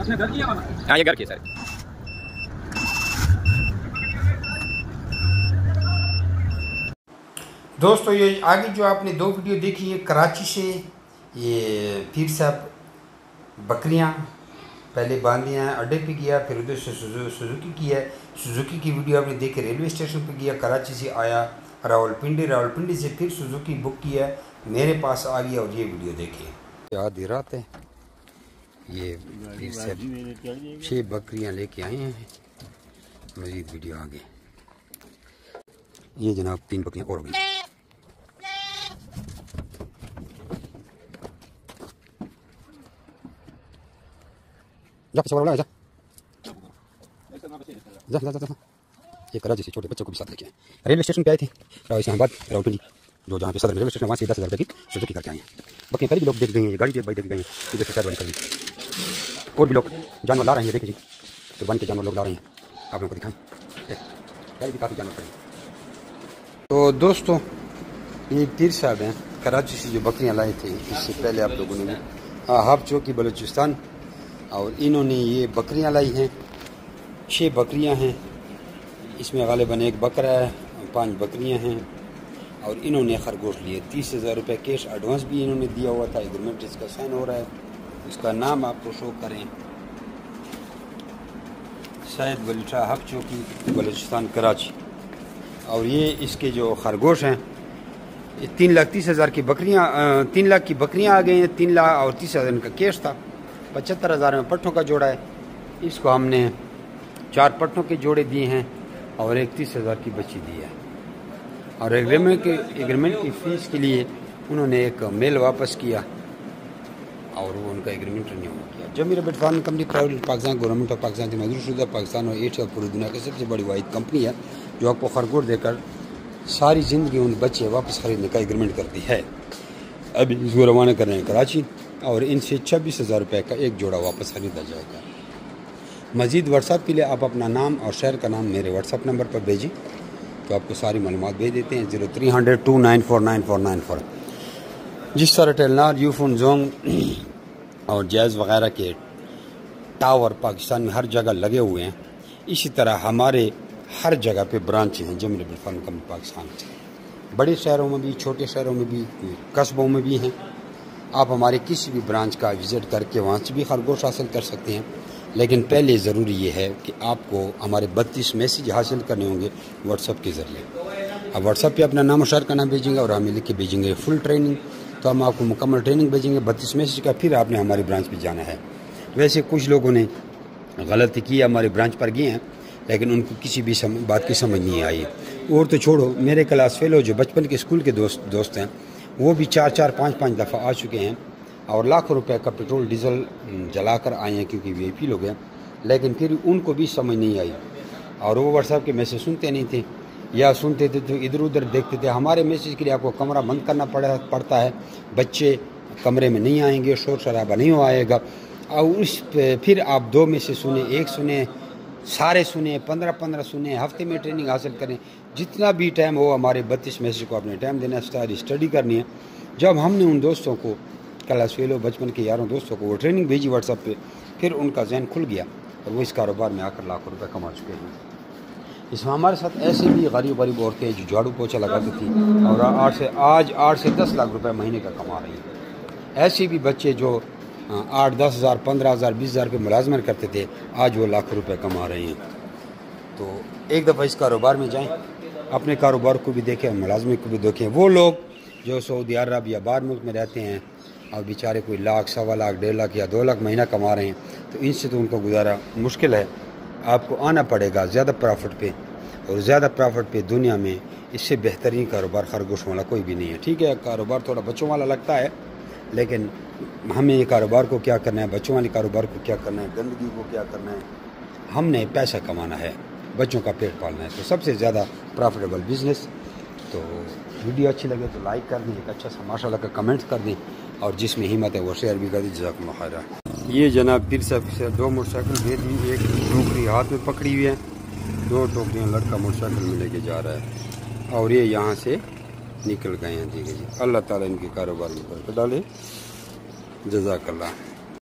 अपने घर की है? हाँ ये घर की सर। दोस्तों ये आगे जो आपने दो वीडियो देखी है कराची से, ये पीर साहब बकरियां पहले बांधी हैं, अड्डे पे गया, फिर उधर से सुजुकी की है। सुजुकी की वीडियो आपने देखी, रेलवे स्टेशन पे गया, कराची से आया रावलपिंडी से फिर सुजुकी बुक किया, मेरे पास आ गया और ये वीडियो देखिए। आधी रात है, ये पीर साहब 6 बकरियां लेके आए हैं। मजीद वीडियो आगे। ये जनाब 3 बकरियां और हो गई। जा जा जा जा जा जा। ये कराची से छोटे बच्चों को भी साथ लेके आए। रेलवे स्टेशन पे आए थे इस्लामाबाद रावलपिंडी, जो जहाँ पे सदर रेलवे स्टेशन, वहाँ से 10,000 रुपये की सुजुकी करके आए हैं। बाकी कई भी लोग देख गए हैं, ये गाड़ी देख गए हैं, इधर से शायद बंद कर। और भी लोग जानवर ला रहे हैं, देखिए कुर्बानी के जानवर लोग ला रहे हैं, आप लोगों को दिखाएं। गाड़ी भी काफ़ी जानवर खड़े हैं। तो दोस्तों ये पीर साहब हैं कराची से जो बकरियाँ लाए थे, इससे पहले आप लोगों ने हाफ चौकी बलूचिस्तान, और इन्होंने ये बकरियां लाई हैं। 6 बकरियां हैं, इसमें गालिबन 1 बकरा है, 5 बकरियां हैं, और इन्होंने खरगोश लिए। 30,000 रुपये कैश एडवांस भी इन्होंने दिया हुआ था। एग्रीमेंट इसका साइन हो रहा है। इसका नाम आपको शो करें, सैयद वली शाह हक चौकी बलूचिस्तान कराची। और ये इसके जो खरगोश हैं, 3,30,000 की बकरियाँ, 3 लाख की बकरियाँ आ गई हैं। 3 लाख और 30,000 इनका कैश था। 75,000 में पट्टों का जोड़ा है। इसको हमने 4 पट्टों के जोड़े दिए हैं और एक 30,000 की बच्ची दी है। और एग्रीमेंट की फ़ीस के लिए उन्होंने एक मेल वापस किया और वो उनका एग्रीमेंट रिन्यू किया। Zameer Rabat farm company private Pakistan, government of Pakistan की मंजूरशुदा पाकिस्तान और एशिया पूरी दुनिया की सबसे बड़ी वाहिद कंपनी है जो आपको खरगोश देकर सारी ज़िंदगी उन बच्चे वापस ख़रीदने का एग्रीमेंट करती है। अभी इसको रवाना कर रहे हैं कराची, और इनसे 26,000 रुपये का एक जोड़ा वापस खरीदा जाएगा। मज़ीद व्हाट्सअप के लिए आप अपना नाम और शहर का नाम मेरे व्हाट्सअप नंबर पर भेजें, तो आपको सारी मालूमात भेज देते हैं। 0300 2949494। जिस तरह टेलनार, यूफोन, जोंग और जैज़ वगैरह के टावर पाकिस्तान में हर जगह लगे हुए हैं, इसी तरह हमारे हर जगह पे ब्रांच हैं जमीर रबट फार्म कंपनी पाकिस्तान से। बड़े शहरों में भी, छोटे शहरों में भी, कस्बों में भी हैं। आप हमारे किसी भी ब्रांच का विज़िट करके वहाँ से भी खरगोश हासिल कर सकते हैं। लेकिन पहले ज़रूरी ये है कि आपको हमारे 32 मैसेज हासिल करने होंगे व्हाट्सअप के ज़रिए। अब व्हाट्सअप पे अपना नाम और शहर का नाम भेजेंगे और हमें लिख के भेजेंगे फुल ट्रेनिंग, तो हम आपको मुकम्मल ट्रेनिंग भेजेंगे 32 मैसेज का। फिर आपने हमारी ब्रांच पर जाना है। वैसे कुछ लोगों ने गलती की, हमारी ब्रांच पर गए हैं लेकिन उनको किसी भी बात की समझ नहीं आई। और तो छोड़ो, मेरे क्लास फेलो जो बचपन के स्कूल के दोस्त हैं, वो भी 4-4, 5-5 दफ़ा आ चुके हैं और लाखों रुपए का पेट्रोल डीजल जलाकर आए हैं क्योंकि वीआईपी लोग हैं। लेकिन फिर उनको भी समझ नहीं आई और वो व्हाट्सएप के मैसेज सुनते नहीं थे, या सुनते थे तो इधर उधर देखते थे। हमारे मैसेज के लिए आपको कमरा बंद करना पड़ता है, बच्चे कमरे में नहीं आएंगे, शोर शराबा नहीं हो आएगा। और फिर आप 2 मैसेज सुने, 1 सुने, सारे सुने, 15-15 सुने, हफ्ते में ट्रेनिंग हासिल करें। जितना भी टाइम हो हमारे 32 मैसेज को आपने टाइम देना है, सारी स्टडी करनी है। जब हमने उन दोस्तों को, क्लास फेलो बचपन के यारों दोस्तों को वो ट्रेनिंग भेजी व्हाट्सएप पे, फिर उनका जहन खुल गया और वो इस कारोबार में आकर लाखों रुपए कमा चुके हैं। इसमें हमारे साथ ऐसे भी गरीब औरतें जो झाड़ू पोछा लगाती थी और आज 8 से 10 लाख रुपए महीने का कमा रही हैं। ऐसे भी बच्चे जो 8-10 हज़ार, 15 हज़ार, 20 हज़ार पे मुलाजमत करते थे, आज वो लाखों रुपए कमा रहे हैं। तो एक दफ़ा इस कारोबार में जाएं, अपने कारोबार को भी देखें, मुलाजमत को भी देखें। वो लोग जो सऊदी अरब या बाहर मुल्क में रहते हैं और बेचारे कोई लाख, 1.25 लाख, 1.5 लाख या 2 लाख महीना कमा रहे हैं, तो इनसे तो उनको गुजारा मुश्किल है। आपको आना पड़ेगा ज़्यादा प्रॉफिट पे, और ज़्यादा प्रॉफिट पे दुनिया में इससे बेहतरीन कारोबार खरगोश वाला कोई भी नहीं है। ठीक है, कारोबार थोड़ा बच्चों वाला लगता है, लेकिन हमें ये कारोबार को क्या करना है, बच्चों वाले कारोबार को क्या करना है, गंदगी को क्या करना है, हमने पैसा कमाना है, बच्चों का पेट पालना है। तो सबसे ज़्यादा प्रॉफिटेबल बिज़नेस। तो वीडियो अच्छी लगे तो लाइक कर दें, एक अच्छा सा माशाल्लाह का कमेंट कर दें, और जिसमें हिम्मत है वो शेयर भी कर दें। जज़ाकुमुल्लाह खैर। ये जनाब पीर साहब से 2 मोटरसाइकिल दे दी, एक टोकरी हाथ में पकड़ी हुई है, 2 टोकरियाँ लड़का मोटरसाइकिल में लेके जा रहा है, और ये यहाँ से निकल गए हैं। ठीक है जी, अल्लाह ताला इनके कारोबार में बरकत डाले। जज़ाकल्लाह।